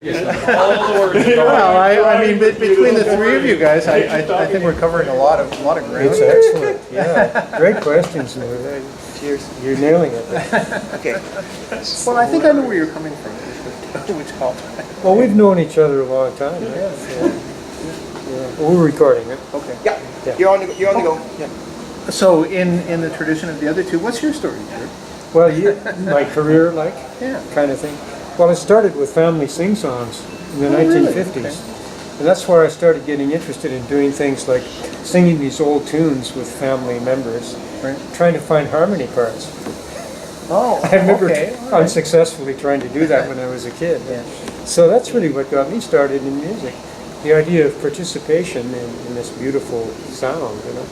Well, I mean, between the three of you guys, I think we're covering a lot of ground. It's excellent. Yeah, great questions. You're nailing it. Okay. Well, I think I know where you're coming from. Which call? Well, we've known each other a long time. Right? Yeah. Well, we're recording it. Okay. Yeah. You're on the go. Yeah. So, in the tradition of the other two, what's your story, Jared? Well, my career, kind of thing. Well, it started with family sing-songs in the 1950s. Really? Okay. And that's where I started getting interested in doing things like singing these old tunes with family members, right, trying to find harmony parts. Oh, I remember unsuccessfully trying to do that when I was a kid. Yeah. So that's really what got me started in music. The idea of participation in this beautiful sound, you know.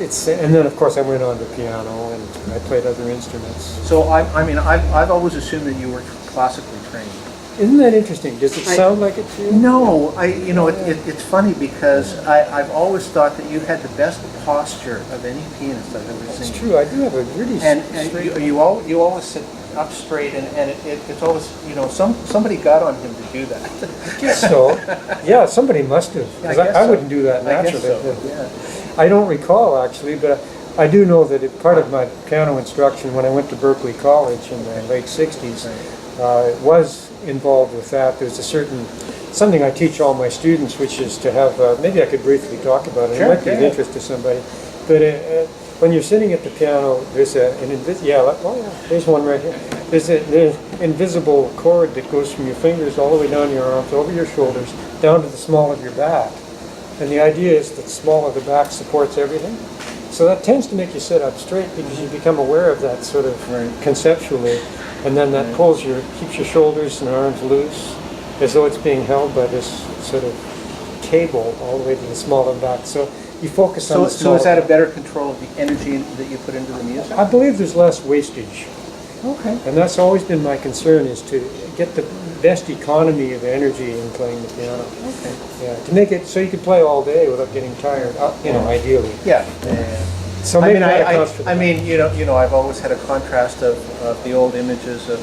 And then of course I went on to piano and I played other instruments. So I've always assumed that you were classically trained. Isn't that interesting? Does it sound like it to you? No, it's funny because I've always thought that you had the best posture of any pianist I've ever seen. It's true. I do have a really straight. You always sit up straight, and it's always, somebody got on him to do that. I guess so. Yeah, somebody must have. I wouldn't do that naturally. I guess so. Yeah. I don't recall actually, but I do know that part of my piano instruction when I went to Berklee College in the late 60s was involved with that. There's something I teach all my students, which is to have, maybe I could briefly talk about it. Sure, it might be of interest to somebody. But when you're sitting at the piano, there's there's one right here. There's an invisible cord that goes from your fingers all the way down your arms, over your shoulders, down to the small of your back. And the idea is that the small of the back supports everything. So that tends to make you sit up straight because you become aware of that sort of conceptually. And then that keeps your shoulders and arms loose as though it's being held by this sort of cable all the way to the small of the back. So you focus on the small. So is that a better control of the energy that you put into the music? I believe there's less wastage. Okay. And that's always been my concern, is to get the best economy of energy in playing the piano. Okay. Yeah, to make it so you can play all day without getting tired, ideally. Yeah. So maybe I've always had a contrast of the old images of,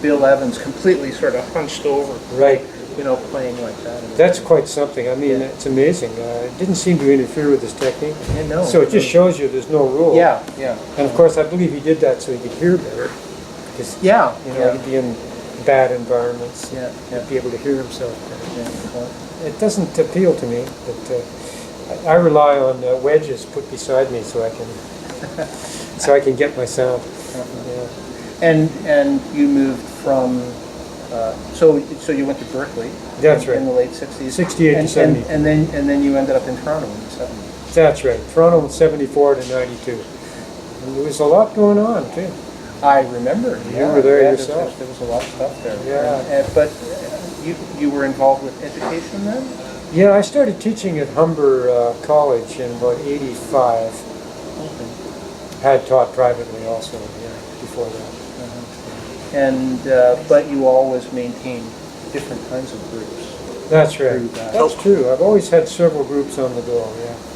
Bill Evans completely sort of hunched over. Right. Playing like that. That's quite something. I mean, it's amazing. It didn't seem to interfere with his technique. Yeah, no. So it just shows you there's no rule. Yeah. And of course, I believe he did that so he could hear better. Because, he'd be in bad environments. Yeah. He'd be able to hear himself better. Yeah. It doesn't appeal to me, but I rely on wedges put beside me so I can get my sound. And you moved from so you went to Berklee. That's right. In the late 60s. 68 to 70. And then you ended up in Toronto in the 70s. That's right. Toronto in 74 to 92. And there was a lot going on too. I remember. You were there yourself. There was a lot of stuff there. Yeah. But you were involved with education then? Yeah, I started teaching at Humber College in about 85. Okay. Had taught privately also, before that. And but you always maintained different kinds of groups. That's right. That's true. I've always had several groups on the go.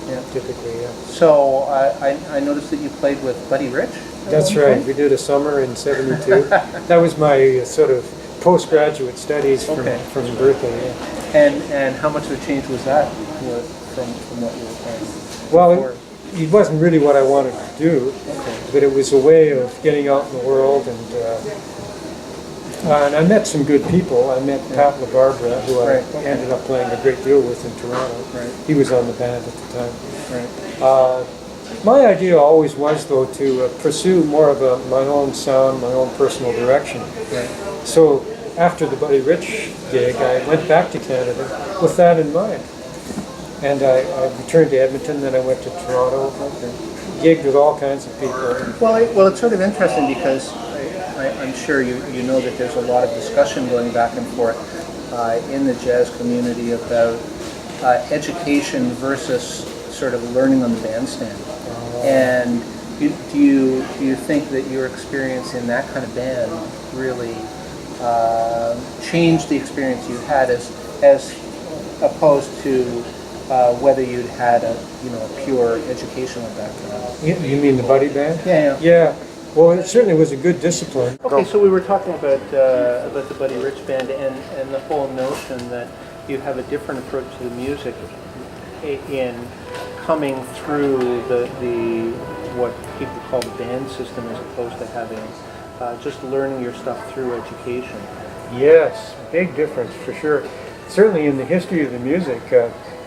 Yeah. Typically, yeah. So I noticed that you played with Buddy Rich. That's right. We did a summer in '72. That was my sort of postgraduate studies from Berklee. Yeah. And how much of a change was that from what you were playing? Well, it wasn't really what I wanted to do, but it was a way of getting out in the world, and I met some good people. I met Pat LaBarbera, who I ended up playing a great deal with in Toronto. Right. He was on the band at the time. Right. My idea always was, though, to pursue more of my own sound, my own personal direction. Right. So after the Buddy Rich gig, I went back to Canada with that in mind. And I returned to Edmonton, then I went to Toronto, gigged with all kinds of people. Well, it's sort of interesting because I'm sure you know that there's a lot of discussion going back and forth in the jazz community about education versus sort of learning on the bandstand. And do you think that your experience in that kind of band really changed the experience you had as opposed to whether you'd had a pure educational background? You mean the Buddy band? Yeah. Yeah. Well, it certainly was a good discipline. Okay, so we were talking about the Buddy Rich Band and the whole notion that you have a different approach to the music in coming through the what people call the band system as opposed to having just learning your stuff through education. Yes, big difference for sure. Certainly in the history of the music,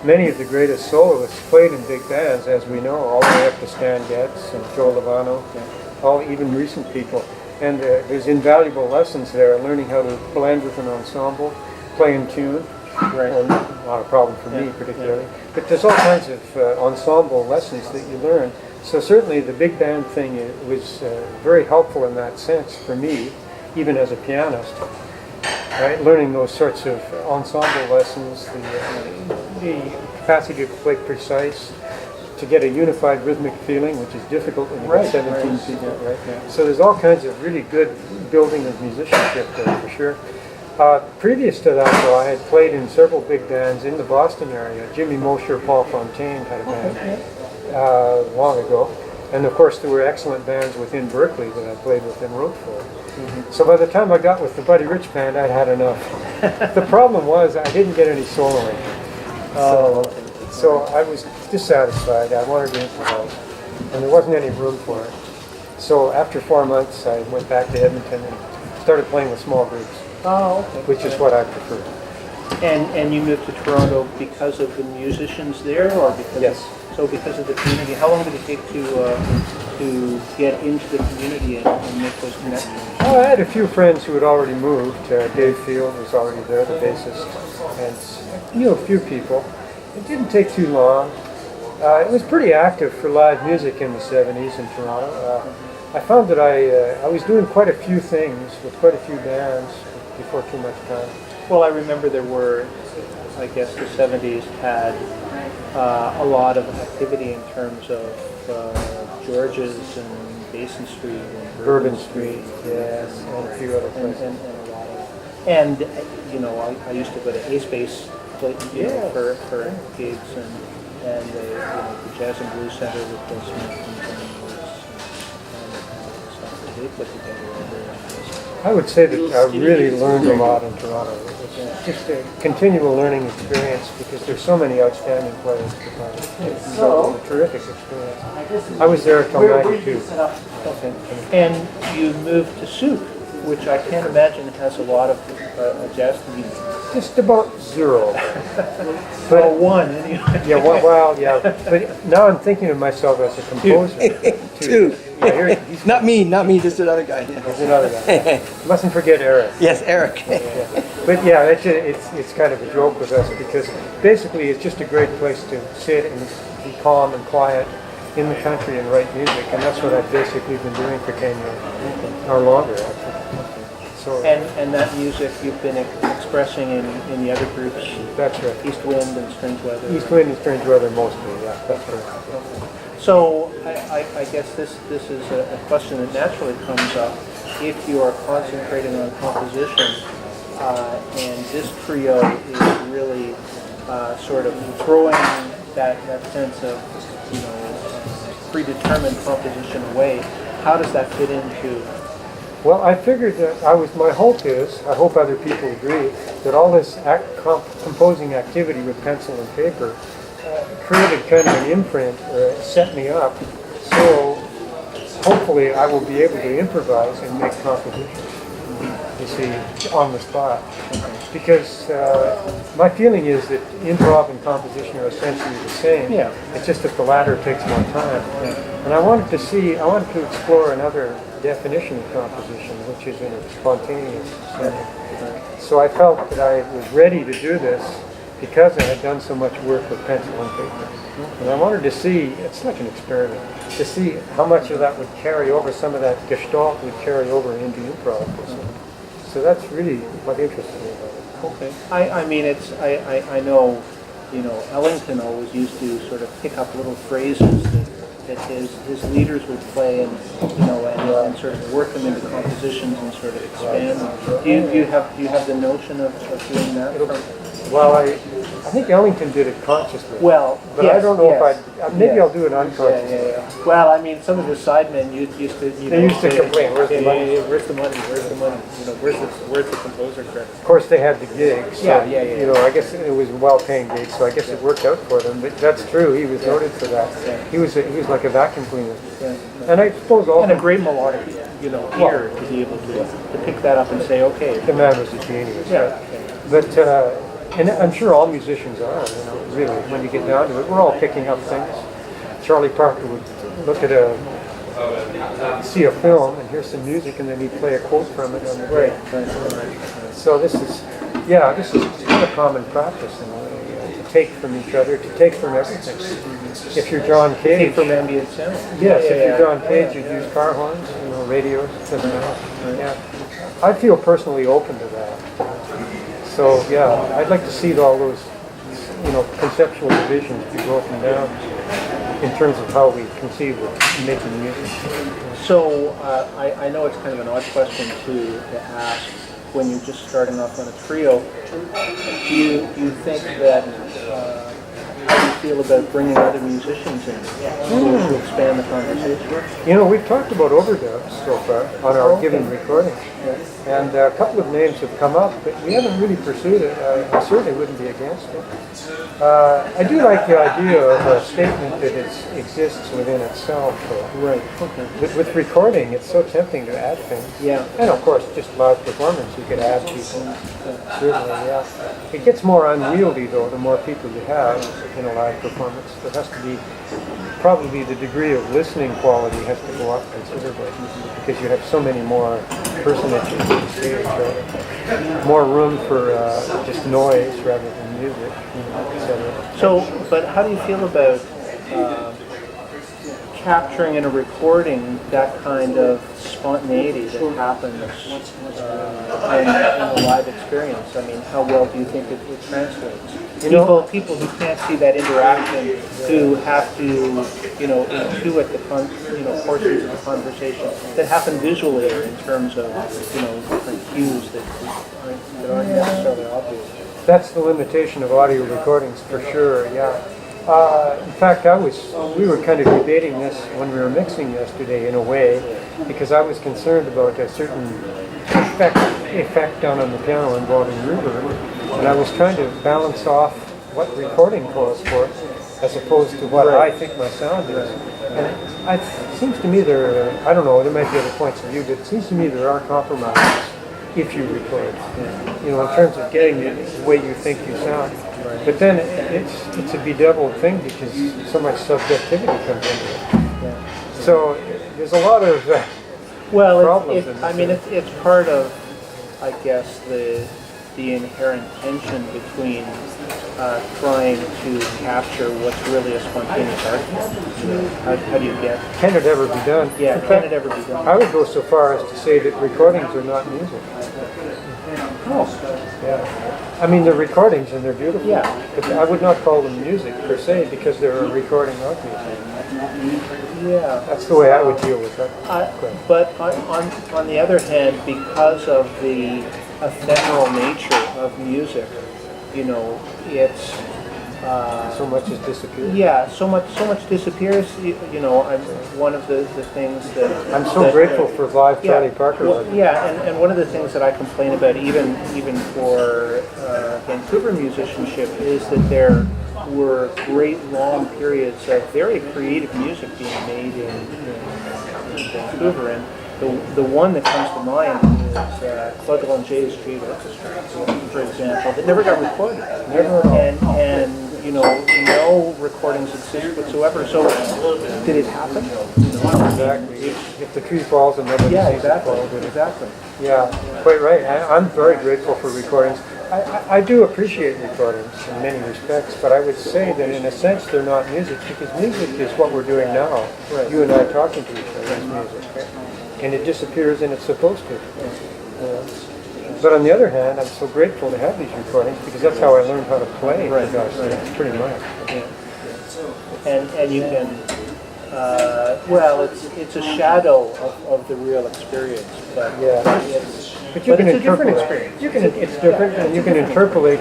many of the greatest soloists played in big bands, as we know, all the way up to Stan Getz and Joe Lovano, all even recent people. And there's invaluable lessons there, learning how to blend with an ensemble, play in tune. Right. Well, not a problem for me particularly. But there's all kinds of ensemble lessons that you learn. So certainly the big band thing was very helpful in that sense for me, even as a pianist. Right, learning those sorts of ensemble lessons, the capacity to play precise, to get a unified rhythmic feeling, which is difficult when you've got 17 people. Right? Yeah. So there's all kinds of really good building of musicianship there for sure. Previous to that, though, I had played in several big bands in the Boston area. Jimmy Mosher, Paul Fontaine had a band long ago. And of course, there were excellent bands within Berkeley that I played with and wrote for. So by the time I got with the Buddy Rich Band, I'd had enough. The problem was I didn't get any soloing. So I was dissatisfied. I wanted to improvise, and there wasn't any room for it. So after 4 months, I went back to Edmonton and started playing with small groups, which is what I prefer. And you moved to Toronto because of the musicians there, or because Yes. So because of the community, how long did it take to get into the community and make those connections? Well, I had a few friends who had already moved. Dave Field was already there, the bassist, and a few people. It didn't take too long. It was pretty active for live music in the 70s in Toronto. I found that I was doing quite a few things with quite a few bands before too much time. Well, I remember there were, I guess the 70s had a lot of activity in terms of George's and Basin Street and Bourbon Street, yes, and a few other places. And a lot of, and I used to go to Ace Base for gigs and the Jazz and Blues Center with Bill Smith and stuff that they put together over there. I would say that I really learned a lot in Toronto. It was just a continual learning experience because there's so many outstanding players. It's a terrific experience. I was there until 92. Okay. And you moved to Souk, which I can't imagine has a lot of jazz community. Just about zero. But one, anyway. Yeah, well, yeah. But now I'm thinking of myself as a composer. Two. Yeah, Not me, just another guy. Yeah. There's another guy. Mustn't forget Eric. Yes, Eric. But yeah, it's kind of a joke with us because basically it's just a great place to sit and be calm and quiet in the country and write music, and that's what I've basically been doing for 10 years, or longer actually. So, and that music you've been expressing in the other groups, that's right. East Wind and Strange Weather. East Wind and Strange Weather mostly, yeah, that's right. So I guess this is a question that naturally comes up. If you are concentrating on composition, and this trio is really sort of throwing that sense of predetermined composition away, how does that fit into? Well, I figured that my hope is, I hope other people agree, that all this composing activity with pencil and paper created kind of an imprint, set me up, so hopefully I will be able to improvise and make compositions, you see, on the spot. Because my feeling is that improv and composition are essentially the same. Yeah. It's just that the latter takes more time. And I wanted to explore another definition of composition, which is in a spontaneous setting. So I felt that I was ready to do this because I had done so much work with pencil and paper. And I wanted to see, it's like an experiment, to see how much of that would carry over, some of that gestalt would carry over into improv. So that's really what interested me about it. Okay. I mean, I know, Ellington always used to sort of pick up little phrases that his leaders would play and sort of work them into compositions and sort of expand them. Do you have the notion of doing that? Well, I think Ellington did it consciously. Well, but yes, I don't know yes. if maybe Yeah. I'll do it unconsciously. Well, I mean, some of the sidemen used to, They used to say, complain, "Where's the money?" Where's the money? Where's the money? You know, where's the composer credit? Of course, they had the gigs. So, Yeah. You know, I guess it was well-paying gigs, so I guess it worked out for them. But that's true. He was noted for that. Yeah. He was like a vacuum cleaner. Yeah. And I suppose also And a great melodic, ear to be able to pick that up and say, okay. the man was a genius. Yeah. But and I'm sure all musicians are. Really, when you get down to it, we're all picking up things. Charlie Parker would look at see a film and hear some music, and then he'd play a quote from it on the Right. So this is kind of common practice in a way, to take from each other, to take from everything. If you're John Cage, Take from ambient sound. yes, if you're John Cage, you'd use car horns, radios, doesn't matter. Yeah, I feel personally open to that. So yeah, I'd like to see all those, conceptual divisions be broken down in terms of how we conceive of making music. So I know it's kind of an odd question to ask when you're just starting off on a trio. Do you think that how do you feel about bringing other musicians in to expand the conversation? We've talked about overdubs so far on our given recording, and a couple of names have come up, but we haven't really pursued it. I certainly wouldn't be against it. I do like the idea of a statement that exists within itself. Right. Okay. With recording, it's so tempting to add things. Yeah. And of course, just live performance, you could add people. Certainly, yeah. It gets more unwieldy though, the more people you have in a live performance. There has to be, probably the degree of listening quality has to go up considerably because you have so many more personages on the stage, right? More room for just noise rather than music, etc. So, but how do you feel about capturing in a recording that kind of spontaneity that happens in a live experience? I mean, how well do you think it translates? People who can't see that interaction, who have to, intuit the portions of the conversation that happen visually in terms of, different cues that aren't necessarily obvious. That's the limitation of audio recordings for sure, yeah. In fact, we were kind of debating this when we were mixing yesterday in a way, because I was concerned about a certain effect down on the piano involving reverb, and I was trying to balance off what recording calls for as opposed to what I think my sound is. And it seems to me I don't know, there might be other points of view, but it seems to me there are compromises if you record, in terms of getting the way you think you sound. But then it's a bedeviled thing because so much subjectivity comes into it. So there's a lot of problems. It's part of, I guess, the inherent tension between trying to capture what's really a spontaneous argument. How do you get? Can it ever be done? Yeah, In can fact, it ever be done? I would go so far as to say that recordings are not music. Oh. Yeah. I mean, they're recordings and they're beautiful. Yeah. But I would not call them music per se because they're a recording of music. Yeah. That's the way I would deal with that. But on the other hand, because of the ephemeral nature of music, it's so much has disappeared. Yeah, so much disappears. One of the things that I'm so grateful for live Charlie Parker. And one of the things that I complain about, even for Vancouver musicianship, is that there were great long periods of very creative music being made in Vancouver, and the one that comes to mind is Claude Delangier's Jade Orchestra, for example, that never got recorded. Never at all. And no recordings exist whatsoever. So, did it happen? Exactly. If the tree falls and nobody sees it fall. Exactly. Yeah, quite right. I'm very grateful for recordings. I do appreciate recordings in many respects, but I would say that in a sense they're not music because music is what we're doing now. Right. You and I talking to each other is music. And it disappears and it's supposed to. But on the other hand, I'm so grateful to have these recordings because that's how I learned how to play. Right. Pretty much. Yeah. And you can, it's a shadow of the real experience, but yeah. But it's a different experience. It's different, and you can interpolate.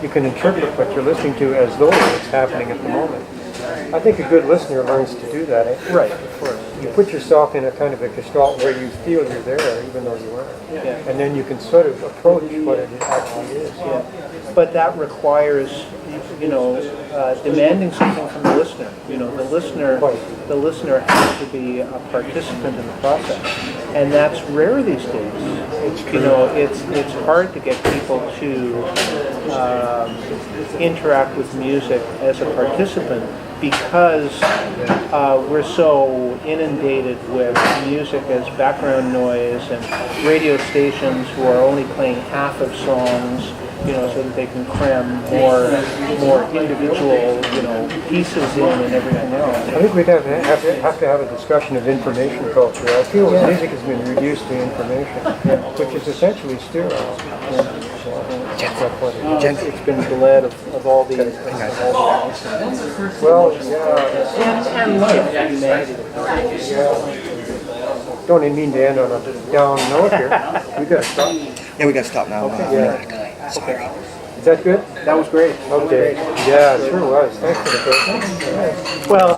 you can interpret what you're listening to as though it's happening at the moment. I think a good listener learns to do that. Right, of course. You put yourself in a kind of a gestalt where you feel you're there, even though you aren't. Yeah. And then you can sort of approach what it actually is. Yeah. But that requires, demanding something from the listener. The listener has to be a participant in the process, and that's rare these days. It's hard to get people to interact with music as a participant because we're so inundated with music as background noise and radio stations who are only playing half of songs, so that they can cram more individual, pieces in and everything else. I think we'd have to have a discussion of information culture. I feel music has been reduced to information, which is essentially sterile. It's been bled of all these. Well, yeah. And life, humanity. Don't mean to end on a down note here. We got to stop. Yeah, we gotta stop now. Yeah. Is that good? That was great. Okay. Yeah, it sure was. Thanks for the question. Well.